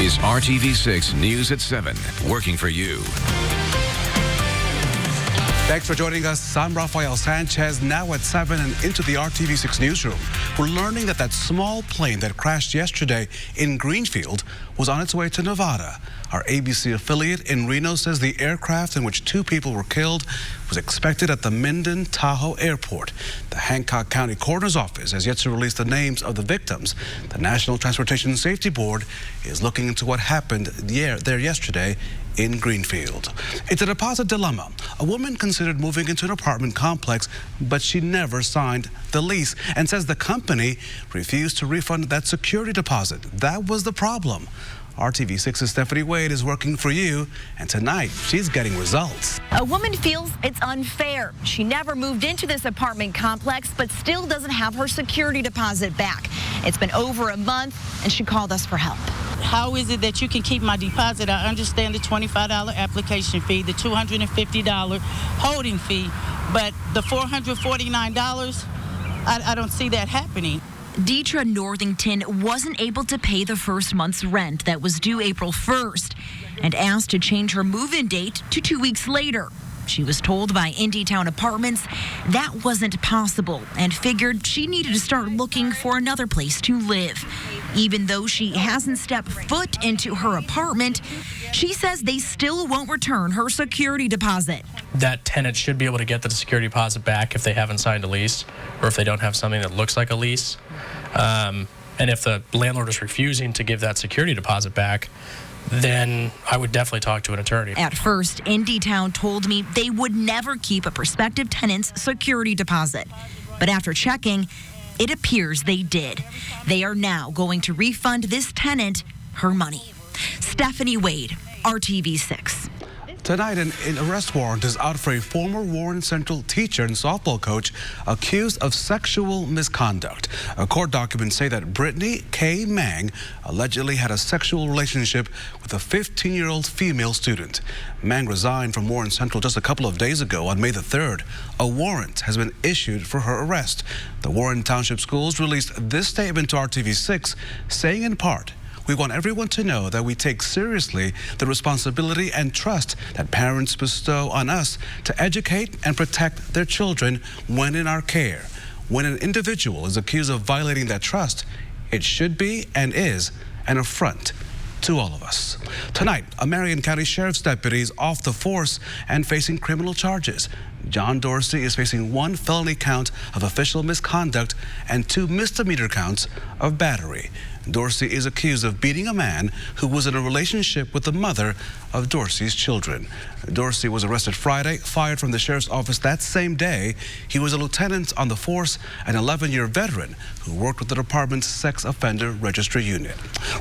is RTV6 News at 7, working for you. Thanks for joining us. I'm Rafael Sanchez, now at 7 and into the RTV6 newsroom. We're learning that small plane that crashed yesterday in Greenfield was on its way to Nevada. Our ABC affiliate in Reno says the aircraft in which 2 people were killed was expected at the Minden Tahoe Airport. The Hancock County Coroner's Office has yet to release the names of the victims. The National Transportation Safety Board is looking into what happened there yesterday in Greenfield. It's a deposit dilemma. A woman considered moving into an apartment complex, but she never signed the lease and says the company refused to refund that security deposit. That was the problem. RTV6's Stephanie Wade is working for you, and tonight she's getting results. A woman feels it's unfair. She never moved into this apartment complex, but still doesn't have her security deposit back. It's been over a month, and she called us for help. How is it that you can keep my deposit? I understand the $25 application fee, the $250 holding fee, but the $449, I don't see that happening. Deetra Northington wasn't able to pay the first month's rent that was due April 1st and asked to change her move-in date to 2 weeks later. She was told by Indytown Apartments that wasn't possible and figured she needed to start looking for another place to live. Even though she hasn't stepped foot into her apartment, she says they still won't return her security deposit. That tenant should be able to get the security deposit back if they haven't signed a lease or if they don't have something that looks like a lease. And if the landlord is refusing to give that security deposit back, then I would definitely talk to an attorney. At first, Indytown told me they would never keep a prospective tenant's security deposit. But after checking, it appears they did. They are now going to refund this tenant her money. Stephanie Wade, RTV6. Tonight, an arrest warrant is out for a former Warren Central teacher and softball coach accused of sexual misconduct. Court documents say that Brittany K. Mang allegedly had a sexual relationship with a 15-year-old female student. Mang resigned from Warren Central just a couple of days ago on May the 3rd. A warrant has been issued for her arrest. The Warren Township Schools released this statement to RTV6, saying in part, "We want everyone to know that we take seriously the responsibility and trust that parents bestow on us to educate and protect their children when in our care. When an individual is accused of violating that trust, it should be and is an affront to all of us." Tonight, a Marion County Sheriff's deputy is off the force and facing criminal charges. John Dorsey is facing 1 felony count of official misconduct and 2 misdemeanor counts of battery. Dorsey is accused of beating a man who was in a relationship with the mother of Dorsey's children. Dorsey was arrested Friday, fired from the sheriff's office that same day. He was a lieutenant on the force, an 11-year veteran who worked with the department's sex offender registry unit.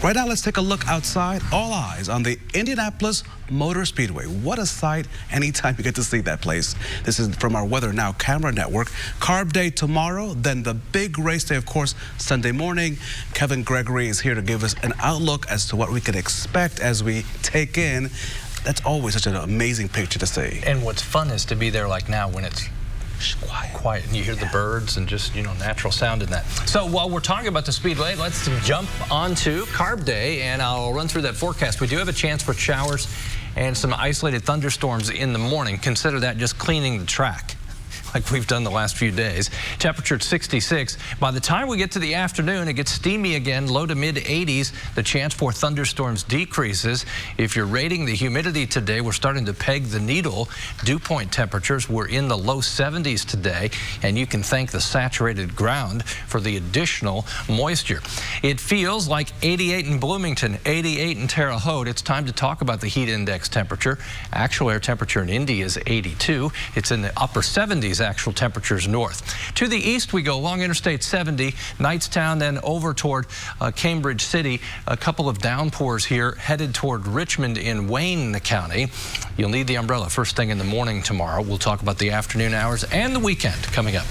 Right now, let's take a look outside. All eyes on the Indianapolis Motor Speedway. What a sight anytime you get to see that place. This is from our Weather Now camera network. Carb Day tomorrow, then the big race day, of course, Sunday morning. Kevin Gregory is here to give us an outlook as to what we can expect as we take in. That's always such an amazing picture to see. And what's fun is to be there like now when it's quiet and you hear the birds and just, natural sound in that. So while we're talking about the Speedway, let's jump onto Carb Day, and I'll run through that forecast. We do have a chance for showers and some isolated thunderstorms in the morning. Consider that just cleaning the track like we've done the last few days. Temperature at 66. By the time we get to the afternoon, it gets steamy again, low to mid 80s. The chance for thunderstorms decreases. If you're rating the humidity today, we're starting to peg the needle. Dew point temperatures were in the low 70s today, and you can thank the saturated ground for the additional moisture. It feels like 88 in Bloomington, 88 in Terre Haute. It's time to talk about the heat index temperature. Actual air temperature in Indy is 82. It's in the upper 70s. Actual temperatures north. To the east we go along Interstate 70, Knightstown, then over toward Cambridge City. A couple of downpours here headed toward Richmond in Wayne County. You'll need the umbrella first thing in the morning tomorrow. We'll talk about the afternoon hours and the weekend coming up.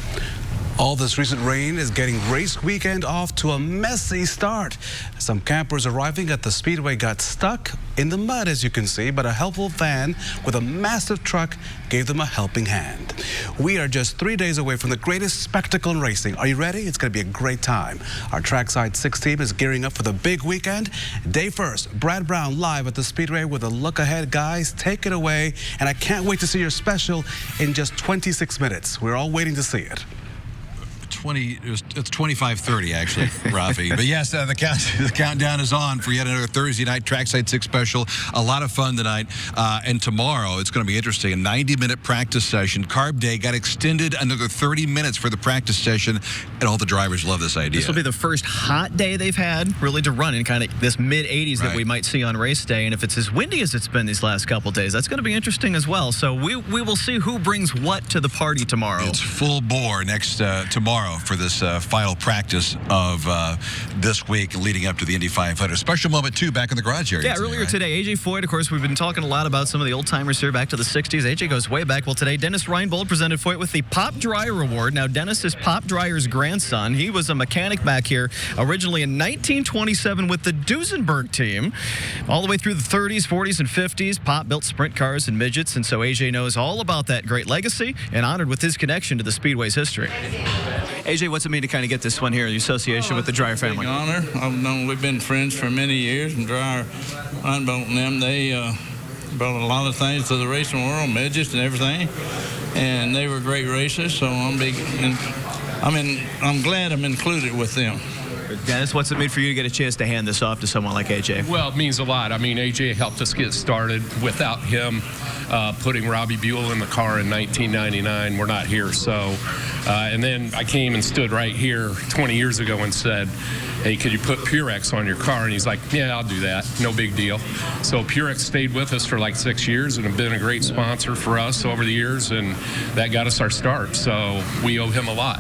All this recent rain is getting race weekend off to a messy start. Some campers arriving at the speedway got stuck in the mud, as you can see, but a helpful van with a massive truck gave them a helping hand. We are just 3 days away from the greatest spectacle in racing. Are you ready? It's going to be a great time. Our Trackside 6 team is gearing up for the big weekend. Day first, Brad Brown live at the speedway with a look ahead. Guys, take it away. And I can't wait to see your special in just 26 minutes. We're all waiting to see it. It's 25:30 actually, Rafi. But yes, the countdown is on for yet another Thursday night Trackside 6 special. A lot of fun tonight, and tomorrow it's going to be interesting. A 90-minute practice session. Carb Day got extended another 30 minutes for the practice session, and all the drivers love this idea. This will be the first hot day they've had really to run in kind of this mid-80s that we might see on race day. And if it's as windy as it's been these last couple days, that's going to be interesting as well. So we will see who brings what to the party tomorrow. It's full bore next tomorrow for this final practice of this week leading up to the Indy 500. Special moment, too, back in the garage area. Yeah, earlier today, A.J. Foyt, of course, we've been talking a lot about some of the old-timers here back to the 60s. A.J. goes way back. Well, today, Dennis Reinbold presented Foyt with the Pop Dryer Award. Now, Dennis is Pop Dryer's grandson. He was a mechanic back here originally in 1927 with the Duesenberg team. All the way through the 30s, 40s, and 50s, Pop built sprint cars and midgets, and so A.J. knows all about that great legacy and honored with his connection to the Speedway's history. AJ, what's it mean to kind of get this one here, the association with the Dryer family? Honor. We've been friends for many years, and Dryer, Reinbold and them, they brought a lot of things to the racing world, midgets and everything, and they were great racers. So I'm glad I'm included with them. Dennis, what's it mean for you to get a chance to hand this off to someone like AJ? Well, it means a lot. I mean, AJ helped us get started. Without him putting Robbie Buell in the car in 1999, we're not here. So, and then I came and stood right here 20 years ago and said, hey, could you put Purex on your car? And he's like, yeah, I'll do that. No big deal. So Purex stayed with us for like 6 years and have been a great sponsor for us over the years, and that got us our start. So we owe him a lot.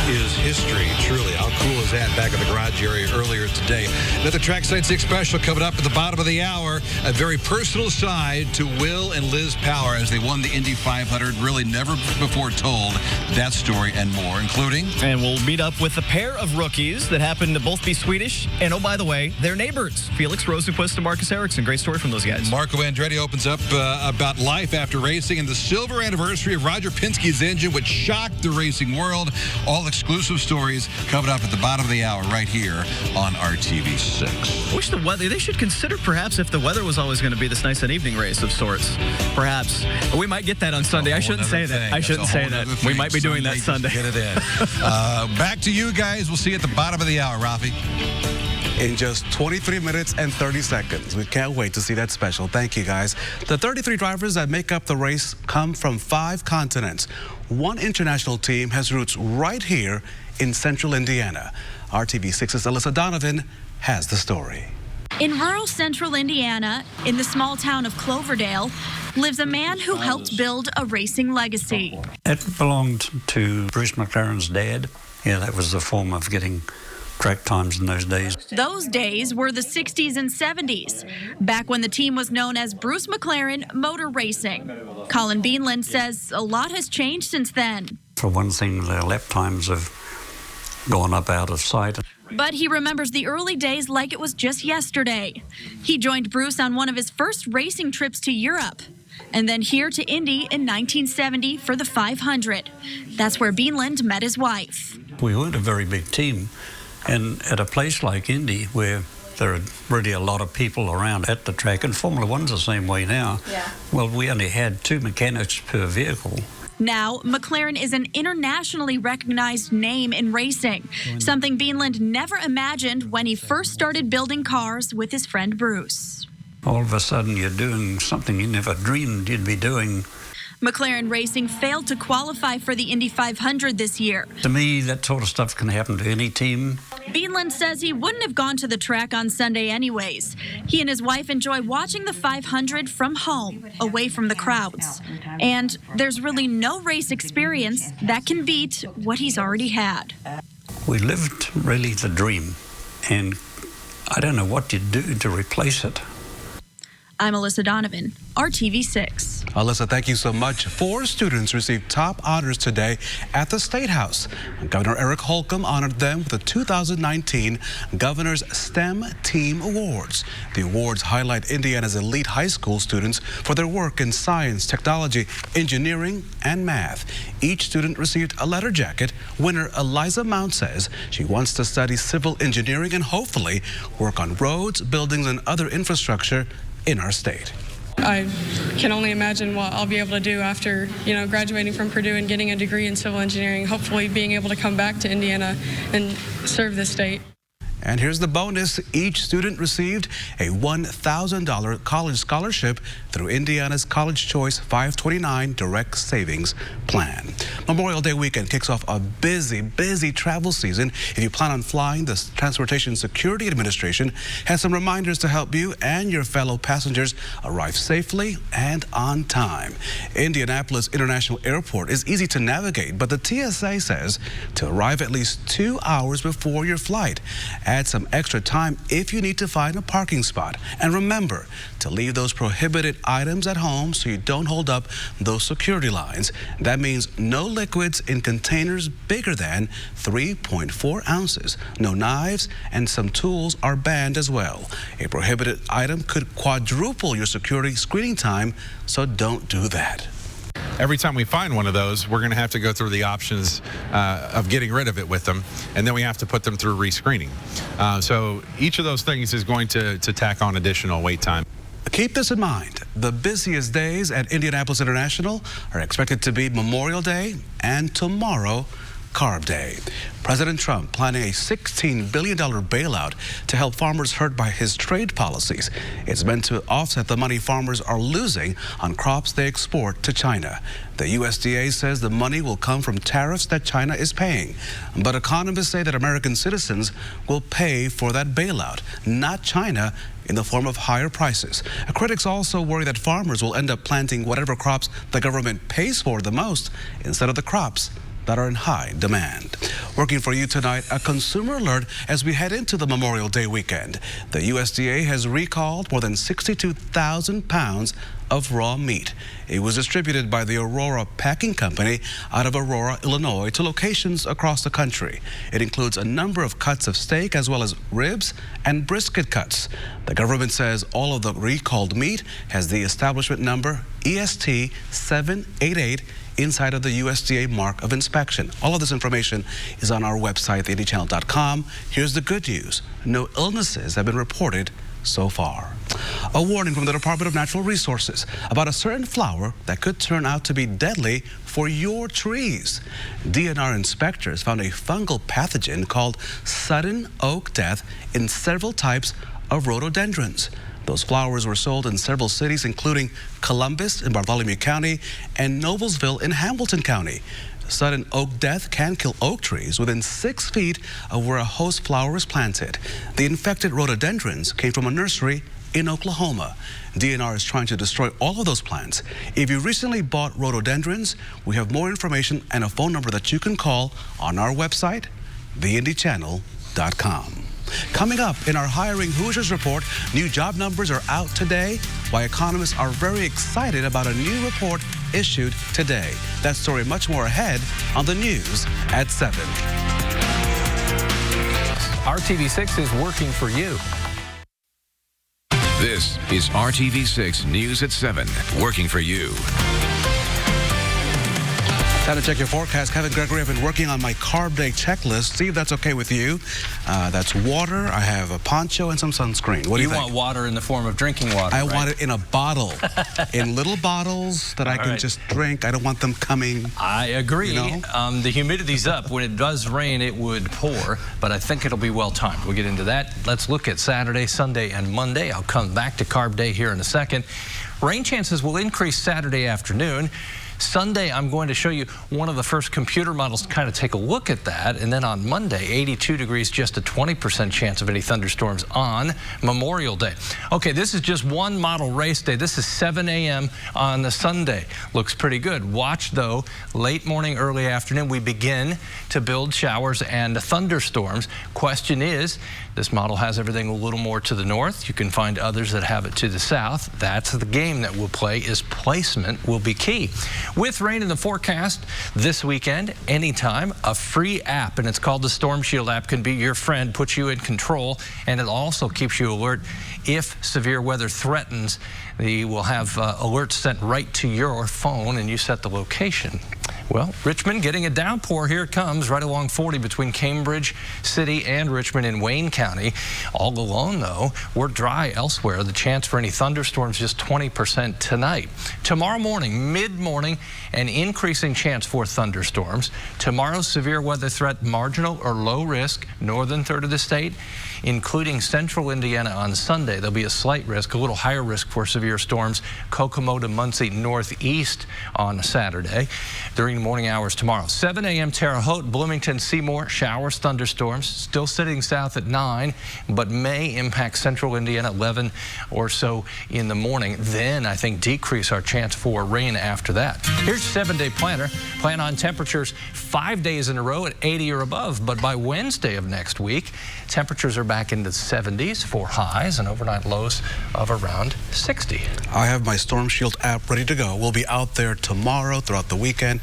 Is history, truly. How cool is that back in the garage area earlier today? Another Trackside 6 special coming up at the bottom of the hour. A very personal side to Will and Liz Power as they won the Indy 500. Really never before told that story and more, including... And we'll meet up with a pair of rookies that happen to both be Swedish. And, oh, by the way, they're neighbors. Felix Rosenquist and Marcus Ericsson. Great story from those guys. Marco Andretti opens up about life after racing and the silver anniversary of Roger Penske's engine, which shocked the racing world. All exclusive stories coming up at the bottom of the hour right here on RTV6. I wish the weather, they should consider perhaps if the weather was always going to be this nice an evening race of sorts. Perhaps. We might get that on Sunday. I shouldn't say that. I shouldn't say that. We might be doing that Sunday. Get it in. Back to you guys. We'll see you at the bottom of the hour, Rafi. In just 23 minutes and 30 seconds. We can't wait to see that special. Thank you, guys. The 33 drivers that make up the race come from 5 continents. One international team has roots right here in central Indiana. RTV6's Alyssa Donovan has the story. In rural central Indiana, in the small town of Cloverdale, lives a man who helped build a racing legacy. It belonged to Bruce McLaren's dad. Yeah, that was the form of getting track times in those days. Those days were the 60s and 70s, back when the team was known as Bruce McLaren Motor Racing. Colin Beanland says a lot has changed since then. For one thing, the lap times have gone up out of sight. But he remembers the early days like it was just yesterday. He joined Bruce on one of his first racing trips to Europe, and then here to Indy in 1970 for the 500. That's where Beanland met his wife. We weren't a very big team. And at a place like Indy, where there are really a lot of people around at the track, and Formula One's the same way now, well, we only had 2 mechanics per vehicle. Now, McLaren is an internationally recognized name in racing, something Beanland never imagined when he first started building cars with his friend Bruce. All of a sudden, you're doing something you never dreamed you'd be doing. McLaren Racing failed to qualify for the Indy 500 this year. To me, that sort of stuff can happen to any team. Beanland says he wouldn't have gone to the track on Sunday anyways. He and his wife enjoy watching the 500 from home, away from the crowds. And there's really no race experience that can beat what he's already had. We lived really the dream, and I don't know what you'd do to replace it. I'm Alyssa Donovan, RTV6. Alyssa, thank you so much. 4 students received top honors today at the State House. Governor Eric Holcomb honored them with the 2019 Governor's STEM Team Awards. The awards highlight Indiana's elite high school students for their work in science, technology, engineering, and math. Each student received a letter jacket. Winner Eliza Mount says she wants to study civil engineering and hopefully work on roads, buildings, and other infrastructure in our state. I can only imagine what I'll be able to do after, graduating from Purdue and getting a degree in civil engineering, hopefully being able to come back to Indiana and serve the state. And here's the bonus. Each student received a $1,000 college scholarship through Indiana's College Choice 529 Direct Savings Plan. Memorial Day weekend kicks off a busy travel season. If you plan on flying, the Transportation Security Administration has some reminders to help you and your fellow passengers arrive safely and on time. Indianapolis International Airport is easy to navigate, but the TSA says to arrive at least 2 hours before your flight. Add some extra time if you need to find a parking spot. And remember to leave those prohibited items at home so you don't hold up those security lines. That means no liquids in containers bigger than 3.4 ounces. No knives, and some tools are banned as well. A prohibited item could quadruple your security screening time, so don't do that. Every time we find one of those, we're going to have to go through the options of getting rid of it with them, and then we have to put them through rescreening. So each of those things is going to tack on additional wait time. Keep this in mind. The busiest days at Indianapolis International are expected to be Memorial Day and tomorrow, Carb Day. President Trump planning a $16 billion bailout to help farmers hurt by his trade policies. It's meant to offset the money farmers are losing on crops they export to China. The USDA says the money will come from tariffs that China is paying. But economists say that American citizens will pay for that bailout, not China, in the form of higher prices. Critics also worry that farmers will end up planting whatever crops the government pays for the most instead of the crops that are in high demand. Working for you tonight, a consumer alert as we head into the Memorial Day weekend. The USDA has recalled more than 62,000 pounds of raw meat. It was distributed by the Aurora Packing Company out of Aurora, Illinois, to locations across the country. It includes a number of cuts of steak as well as ribs and brisket cuts. The government says all of the recalled meat has the establishment number EST 788 inside of the USDA mark of inspection. All of this information is on our website, theindychannel.com. Here's the good news. No illnesses have been reported so far. A warning from the Department of Natural Resources about a certain flower that could turn out to be deadly for your trees. DNR inspectors found a fungal pathogen called sudden oak death in several types of rhododendrons. Those flowers were sold in several cities, including Columbus in Bartholomew County and Noblesville in Hamilton County. Sudden oak death can kill oak trees within 6 feet of where a host flower is planted. The infected rhododendrons came from a nursery in Oklahoma. DNR is trying to destroy all of those plants. If you recently bought rhododendrons, we have more information and a phone number that you can call on our website, theindychannel.com. Coming up in our Hiring Hoosiers report, new job numbers are out today, why economists are very excited about a new report issued today. That story and much more ahead on the news at 7. RTV6 is working for you. This is RTV6 News at 7, working for you. Time to check your forecast. Kevin Gregory, I've been working on my Carb Day checklist. See if that's okay with you. That's water. I have a poncho and some sunscreen. What do you think? Want water in the form of drinking water, I want it in a bottle, in little bottles that I can just drink. I don't want them coming. I agree. The humidity's up. When it does rain, it would pour, but I think it'll be well timed. We'll get into that. Let's look at Saturday, Sunday, and Monday. I'll come back to Carb Day here in a second. Rain chances will increase Saturday afternoon. Sunday, I'm going to show you one of the first computer models to kind of take a look at that. And then on Monday, 82 degrees, just a 20% chance of any thunderstorms on Memorial Day. Okay, this is just one model race day. This is 7 a.m. on the Sunday. Looks pretty good. Watch, though, late morning, early afternoon, we begin to build showers and thunderstorms. Question is, this model has everything a little more to the north. You can find others that have it to the south. That's the game that we'll play, is placement will be key. With rain in the forecast this weekend, anytime, a free app, and it's called the Storm Shield app, can be your friend, puts you in control, and it also keeps you alert if severe weather threatens. You will have alerts sent right to your phone, and you set the location. Well, Richmond getting a downpour. Here it comes right along 40 between Cambridge City and Richmond in Wayne County. All alone, though, we're dry elsewhere. The chance for any thunderstorms just 20% tonight. Tomorrow morning, mid-morning, an increasing chance for thunderstorms. Tomorrow's severe weather threat, marginal or low risk, northern third of the state, including central Indiana on Sunday. There'll be a slight risk, a little higher risk for severe storms, Kokomo to Muncie northeast on Saturday. During the morning hours tomorrow, 7 a.m. Terre Haute, Bloomington, Seymour, showers, thunderstorms, still sitting south at 9, but may impact central Indiana 11 or so in the morning. Then I think decrease our chance for rain after that. Here's 7-day planner. Plan on temperatures 5 days in a row at 80 or above, but by Wednesday of next week, temperatures are back into the 70s for highs and overnight lows of around 60. I have my Storm Shield app ready to go. We'll be out there tomorrow throughout the weekend.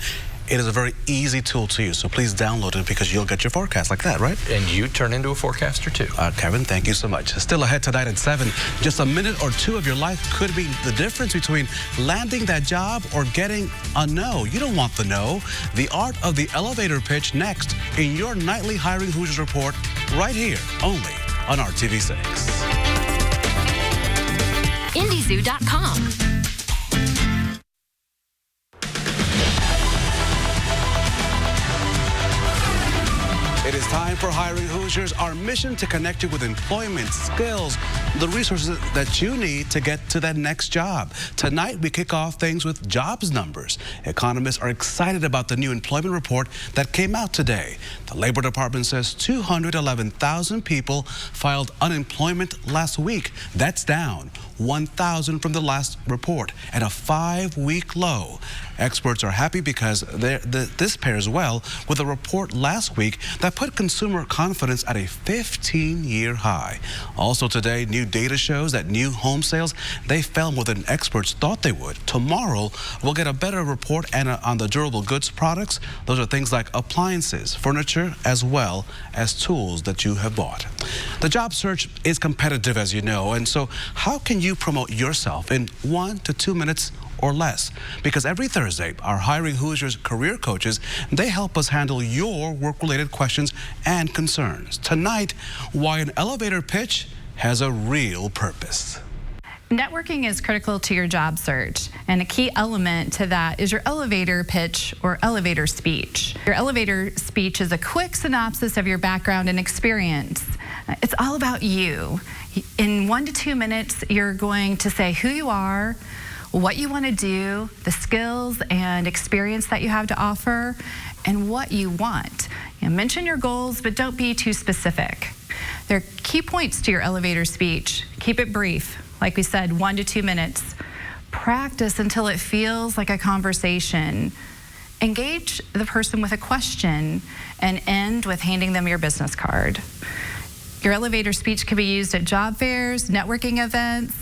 It is a very easy tool to use, so please download it because you'll get your forecast like that, right? And you turn into a forecaster too. Kevin, thank you so much. Still ahead tonight at 7. Just a minute or two of your life could be the difference between landing that job or getting a no. You don't want the no. The art of the elevator pitch next in your nightly Hiring Hoosiers report right here, only on RTV6. IndyZoo.com. It is time for Hiring Hoosiers, our mission to connect you with employment, skills, the resources that you need to get to that next job. Tonight, we kick off things with jobs numbers. Economists are excited about the new employment report that came out today. The Labor Department says 211,000 people filed unemployment last week. That's down 1,000 from the last report and a 5-week low. Experts are happy because this pairs well with a report last week that put consumer confidence at a 15-year high. Also today, new data shows that new home sales, they fell more than experts thought they would. Tomorrow, we'll get a better report on the durable goods products. Those are things like appliances, furniture, as well as tools that you have bought. The job search is competitive, as you know, and so how can you promote yourself in 1 to 2 minutes or less? Because every Thursday, our Hiring Hoosiers career coaches, they help us handle your work-related questions and concerns. Tonight, why an elevator pitch has a real purpose. Networking is critical to your job search, and a key element to that is your elevator pitch or elevator speech. Your elevator speech is a quick synopsis of your background and experience. It's all about you. In 1 to 2 minutes, you're going to say who you are, what you want to do, the skills and experience that you have to offer, and what you want. Mention your goals, but don't be too specific. There are key points to your elevator speech. Keep it brief. Like we said, 1 to 2 minutes. Practice until it feels like a conversation. Engage the person with a question and end with handing them your business card. Your elevator speech can be used at job fairs, networking events,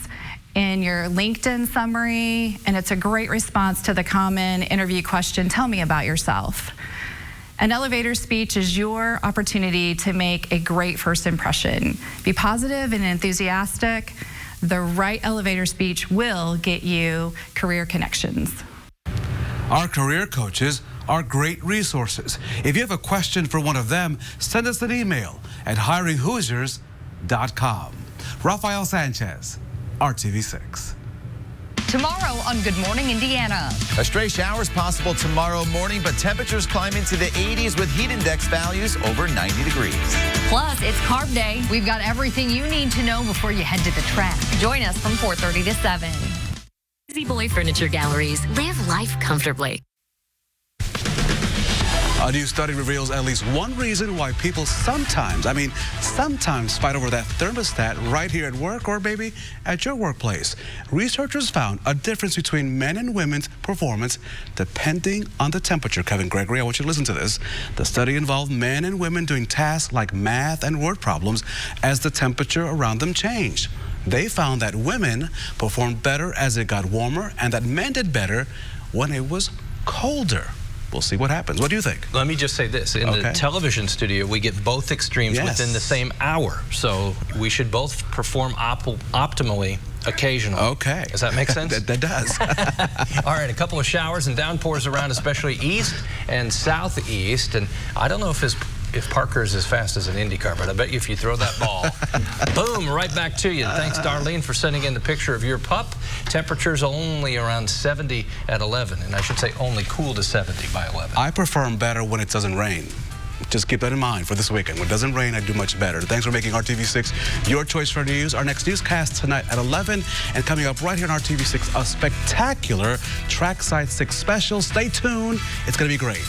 in your LinkedIn summary, and it's a great response to the common interview question, tell me about yourself. An elevator speech is your opportunity to make a great first impression. Be positive and enthusiastic. The right elevator speech will get you career connections. Our career coaches are great resources. If you have a question for one of them, send us an email at hiringhoosiers.com. Rafael Sanchez, RTV6. Tomorrow on Good Morning Indiana. A stray shower is possible tomorrow morning, but temperatures climb into the 80s with heat index values over 90 degrees. Plus, it's Carb Day. We've got everything you need to know before you head to the track. Join us from 4:30 to 7. Easy Boy Furniture Galleries. Live life comfortably. A new study reveals at least one reason why people sometimes fight over that thermostat right here at work or maybe at your workplace. Researchers found a difference between men and women's performance depending on the temperature. Kevin Gregory, I want you to listen to this. The study involved men and women doing tasks like math and word problems as the temperature around them changed. They found that women performed better as it got warmer and that men did better when it was colder. We'll see what happens. What do you think? Let me just say this. In the television studio, we get both extremes within the same hour. So we should both perform optimally occasionally. Okay. Does that make sense? That does. All right, a couple of showers and downpours around, especially east and southeast. And I don't know if Parker is as fast as an Indy car, but I bet you if you throw that ball, boom, right back to you. Thanks, Darlene, for sending in the picture of your pup. Temperatures only around 70 at 11, and I should say only cool to 70 by 11. I prefer them better when it doesn't rain. Just keep that in mind for this weekend. When it doesn't rain, I do much better. Thanks for making RTV6 your choice for news. Our next newscast tonight at 11, and coming up right here on RTV6, a spectacular Trackside 6 special. Stay tuned. It's going to be great.